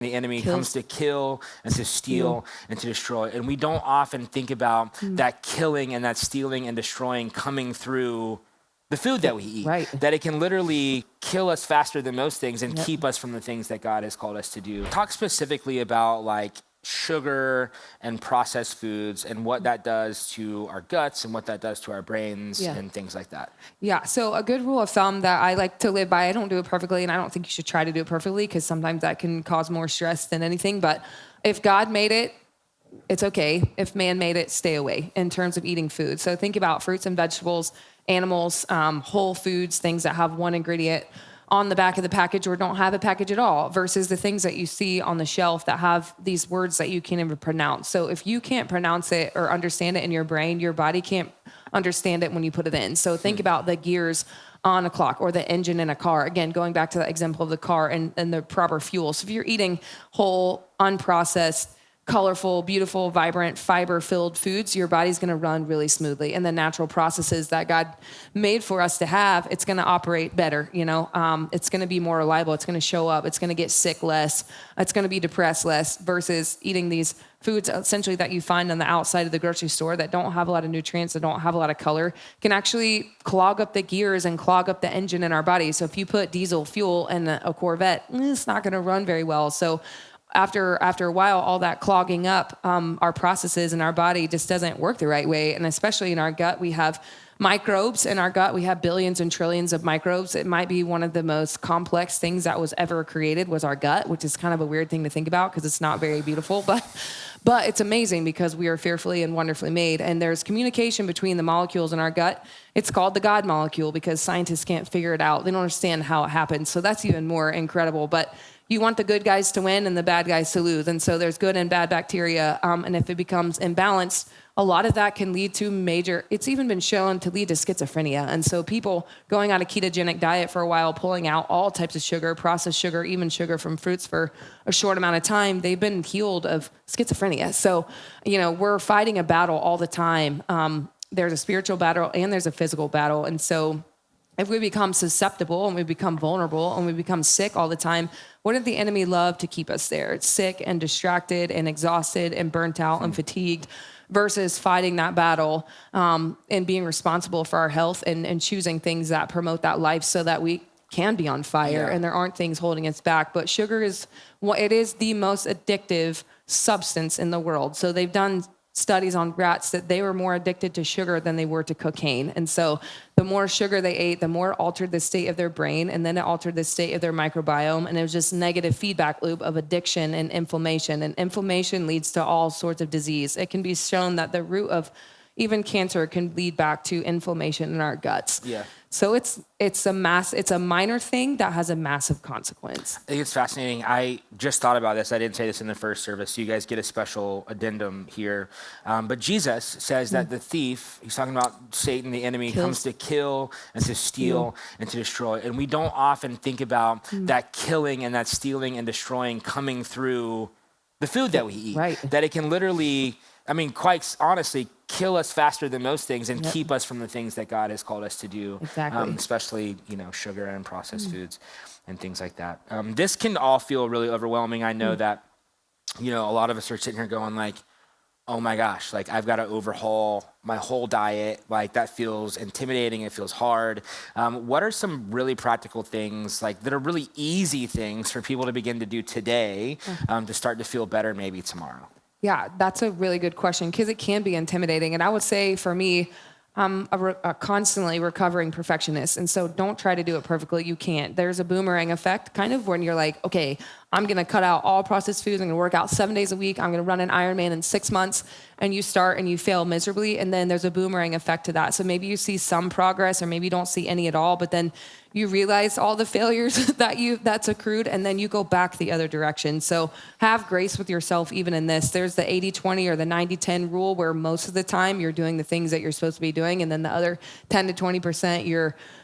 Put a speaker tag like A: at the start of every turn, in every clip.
A: The enemy comes to kill and to steal and to destroy. And we don't often think about that killing and that stealing and destroying coming through the food that we eat.
B: Right.
A: That it can literally kill us faster than most things and keep us from the things that God has called us to do. Talk specifically about like sugar and processed foods and what that does to our guts and what that does to our brains and things like that.
B: Yeah, so a good rule of thumb that I like to live by, I don't do it perfectly, and I don't think you should try to do it perfectly because sometimes that can cause more stress than anything. But if God made it, it's okay. If man made it, stay away in terms of eating food. So think about fruits and vegetables, animals, whole foods, things that have one ingredient on the back of the package or don't have a package at all versus the things that you see on the shelf that have these words that you can't even pronounce. So if you can't pronounce it or understand it in your brain, your body can't understand it when you put it in. So think about the gears on a clock or the engine in a car. Again, going back to that example of the car and the proper fuel. So if you're eating whole, unprocessed, colorful, beautiful, vibrant, fiber-filled foods, your body's going to run really smoothly. And the natural processes that God made for us to have, it's going to operate better. It's going to be more reliable. It's going to show up. It's going to get sick less. It's going to be depressed less versus eating these foods essentially that you find on the outside of the grocery store that don't have a lot of nutrients, that don't have a lot of color, can actually clog up the gears and clog up the engine in our body. So if you put diesel fuel in a Corvette, it's not going to run very well. So after a while, all that clogging up our processes in our body just doesn't work the right way. And especially in our gut, we have microbes in our gut. We have billions and trillions of microbes. It might be one of the most complex things that was ever created was our gut, which is kind of a weird thing to think about because it's not very beautiful, but it's amazing because we are fearfully and wonderfully made. And there's communication between the molecules in our gut. It's called the God molecule because scientists can't figure it out. They don't understand how it happens. So that's even more incredible. But you want the good guys to win and the bad guys to lose. And so there's good and bad bacteria. And if it becomes imbalanced, a lot of that can lead to it's even been shown to lead to schizophrenia. And so people going on a ketogenic diet for a while, pulling out all types of sugar, processed sugar, even sugar from fruits for a short amount of time, they've been healed of schizophrenia. So, we're fighting a battle all the time. There's a spiritual battle and there's a physical battle. And so if we become susceptible and we become vulnerable and we become sick all the time, wouldn't the enemy love to keep us there? It's sick and distracted and exhausted and burnt out and fatigued versus fighting that battle and being responsible for our health and choosing things that promote that life so that we can be on fire and there aren't things holding us back. But sugar is the most addictive substance in the world. So they've done studies on rats that they were more addicted to sugar than they were to cocaine. And so the more sugar they ate, the more altered the state of their brain, and then it altered the state of their microbiome. And it was just negative feedback loop of addiction and inflammation. And inflammation leads to all sorts of disease. It can be shown that the root of even cancer can lead back to inflammation in our guts.
A: Yeah.
B: So it's a minor thing that has a massive consequence.
A: I think it's fascinating. I just thought about this. I didn't say this in the first service. So you guys get a special addendum here. But Jesus says that the thief, he's talking about Satan, the enemy, comes to kill and to steal and to destroy. And we don't often think about that killing and that stealing and destroying coming through the food that we eat.
B: Right.
A: That it can literally, quite honestly, kill us faster than most things and keep us from the things that God has called us to do.
B: Exactly.
A: Especially, sugar and processed foods and things like that. This can all feel really overwhelming. I know that, a lot of us are sitting here going like, oh my gosh, like I've got to overhaul my whole diet. Like that feels intimidating. It feels hard. What are some really practical things that are really easy things for people to begin to do today to start to feel better maybe tomorrow?
B: Yeah, that's a really good question because it can be intimidating. And I would say for me, I'm a constantly recovering perfectionist. And so don't try to do it perfectly. You can't. There's a boomerang effect kind of when you're like, okay, I'm going to cut out all processed foods. I'm going to work out 7 days a week. I'm going to run an Ironman in 6 months. And you start and you fail miserably. And then there's a boomerang effect to that. So maybe you see some progress or maybe you don't see any at all. But then you realize all the failures that's accrued. And then you go back the other direction. So have grace with yourself even in this. There's the 80-20 or the 90-10 rule where most of the time you're doing the things that you're supposed to be doing. And then the other 10 to 20%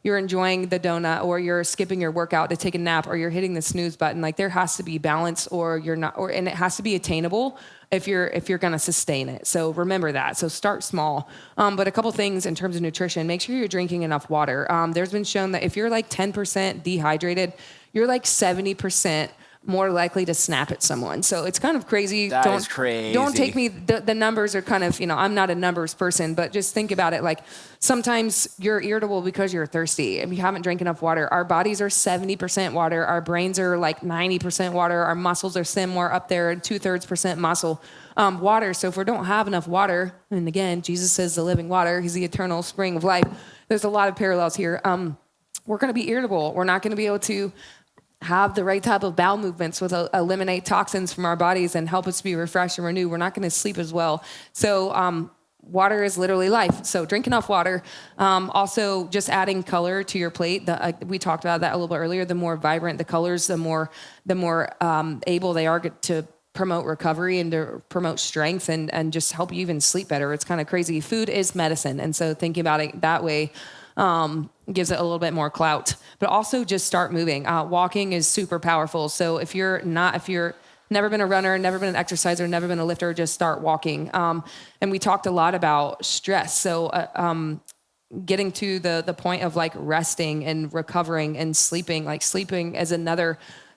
B: you're enjoying the donut or you're skipping your workout to take a nap or you're hitting the snooze button. Like there has to be balance or you're not, and it has to be attainable if you're going to sustain it. So remember that. So start small. But a couple things in terms of nutrition, make sure you're drinking enough water. There's been shown that if you're like 10% dehydrated, you're like 70% more likely to snap at someone. So it's kind of crazy.
A: That is crazy.
B: Don't take me, the numbers are kind of, I'm not a numbers person, but just think about it. Like sometimes you're irritable because you're thirsty and you haven't drank enough water. Our bodies are 70% water. Our brains are like 90% water. Our muscles are similar up there, 2/3% muscle. Water. So if we don't have enough water, and again, Jesus says the living water, he's the eternal spring of life. There's a lot of parallels here. We're going to be irritable. We're not going to be able to have the right type of bowel movements with eliminate toxins from our bodies and help us be refreshed and renewed. We're not going to sleep as well. So water is literally life. So drink enough water. Also, just adding color to your plate. We talked about that a little bit earlier. The more vibrant the colors, the more able they are to promote recovery and to promote strength and just help you even sleep better. It's kind of crazy. Food is medicine. And so thinking about it that way gives it a little bit more clout. But also just start moving. Walking is super powerful. So if you're never been a runner, never been an exerciser, never been a lifter, just start walking. And we talked a lot about stress. So getting to the point of like resting and recovering and sleeping, like sleeping as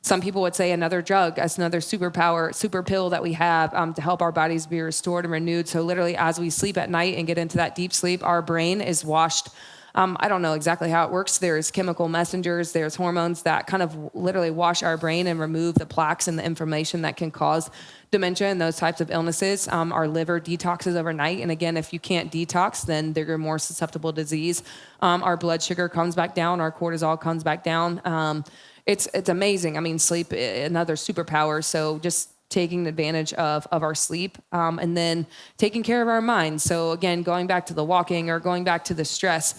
B: some people would say another drug, as another super pill that we have to help our bodies be restored and renewed. So literally as we sleep at night and get into that deep sleep, our brain is washed. I don't know exactly how it works. There's chemical messengers, there's hormones that kind of literally wash our brain and remove the plaques and the inflammation that can cause dementia and those types of illnesses. Our liver detoxes overnight. And again, if you can't detox, then they're more susceptible to disease. Our blood sugar comes back down. Our cortisol comes back down. It's amazing. I mean, sleep, another superpower. So just taking advantage of our sleep and then taking care of our mind. So again, going back to the walking or going back to the stress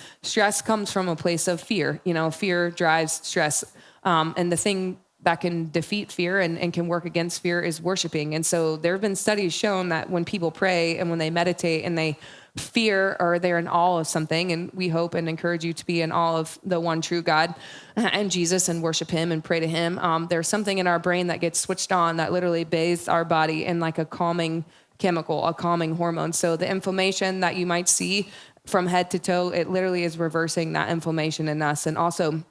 B: comes from a place of fear. Fear drives stress. And the thing that can defeat fear and can work against fear is worshiping. And so there have been studies shown that when people pray and when they meditate and they fear or they're in awe of something, and we hope and encourage you to be in awe of the one true God and Jesus and worship him and pray to him. There's something in our brain that gets switched on that literally bathes our body in like a calming chemical, a calming hormone. So the inflammation that you might see from head to toe, it literally is reversing that inflammation in us. And also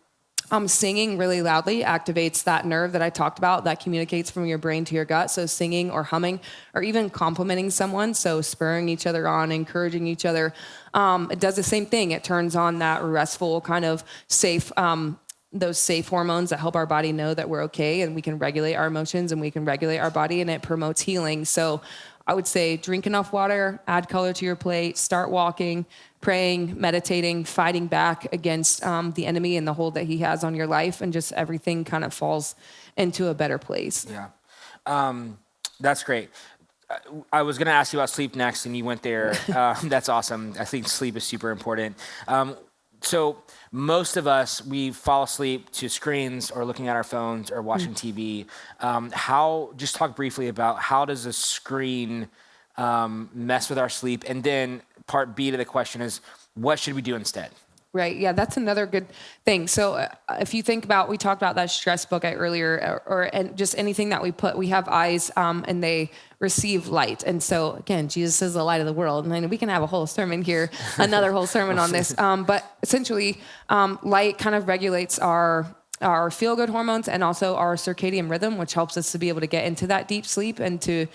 B: singing really loudly activates that nerve that I talked about that communicates from your brain to your gut. So singing or humming or even complimenting someone, so spurring each other on, encouraging each other, it does the same thing. It turns on that restful kind of safe, those safe hormones that help our body know that we're okay and we can regulate our emotions and we can regulate our body, and it promotes healing. So I would say drink enough water, add color to your plate, start walking, praying, meditating, fighting back against the enemy and the hold that he has on your life, and just everything kind of falls into a better place.
A: Yeah, that's great. I was going to ask you about sleep next, and you went there. That's awesome. I think sleep is super important. So most of us, we fall asleep to screens or looking at our phones or watching TV. Just talk briefly about how does a screen mess with our sleep? And then part B to the question is, what should we do instead?
B: Right. Yeah, that's another good thing. So if you think about, we talked about that stress book earlier, and just anything that we have eyes and they receive light. And so again, Jesus is the light of the world. And we can have a whole sermon here, another whole sermon on this. But essentially, light kind of regulates our feel-good hormones and also our circadian rhythm, which helps us to be able to get into that deep sleep and to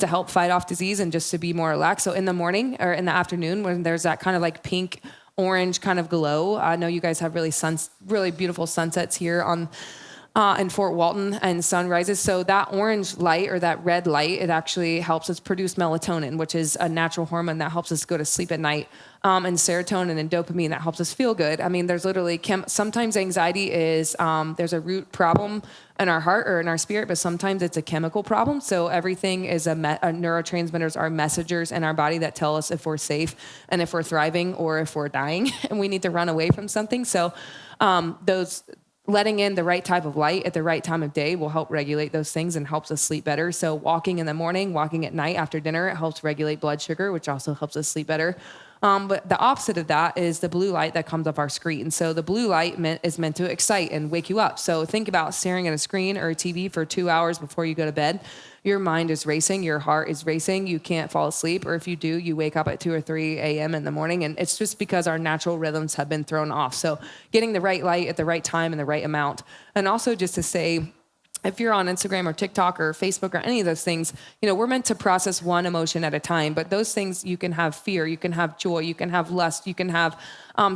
B: help fight off disease and just to be more relaxed. So in the morning or in the afternoon, when there's that kind of like pink orange kind of glow. I know you guys have really beautiful sunsets here in Fort Walton and sunrises. So that orange light or that red light, it actually helps us produce melatonin, which is a natural hormone that helps us go to sleep at night. And serotonin and dopamine that helps us feel good. I mean, there's literally sometimes anxiety is there's a root problem in our heart or in our spirit, but sometimes it's a chemical problem. So everything is neurotransmitters are messengers in our body that tell us if we're safe and if we're thriving or if we're dying and we need to run away from something. So those letting in the right type of light at the right time of day will help regulate those things and helps us sleep better. So walking in the morning, walking at night after dinner, it helps regulate blood sugar, which also helps us sleep better. But the opposite of that is the blue light that comes off our screen. So the blue light is meant to excite and wake you up. So think about staring at a screen or a TV for 2 hours before you go to bed. Your mind is racing, your heart is racing, you can't fall asleep, or if you do, you wake up at 2 or 3 a.m. in the morning, and it's just because our natural rhythms have been thrown off. So getting the right light at the right time and the right amount. And also just to say, if you're on Instagram or TikTok or Facebook or any of those things, you know, we're meant to process one emotion at a time, but those things, you can have fear, you can have joy, you can have lust, you can have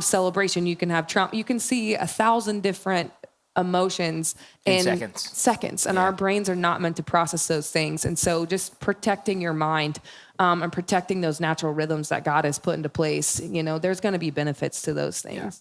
B: celebration, you can have trauma, you can see 1,000 different emotions in seconds. And our brains are not meant to process those things. And so just protecting your mind and protecting those natural rhythms that God has put into place, you know, there's going to be benefits to those things.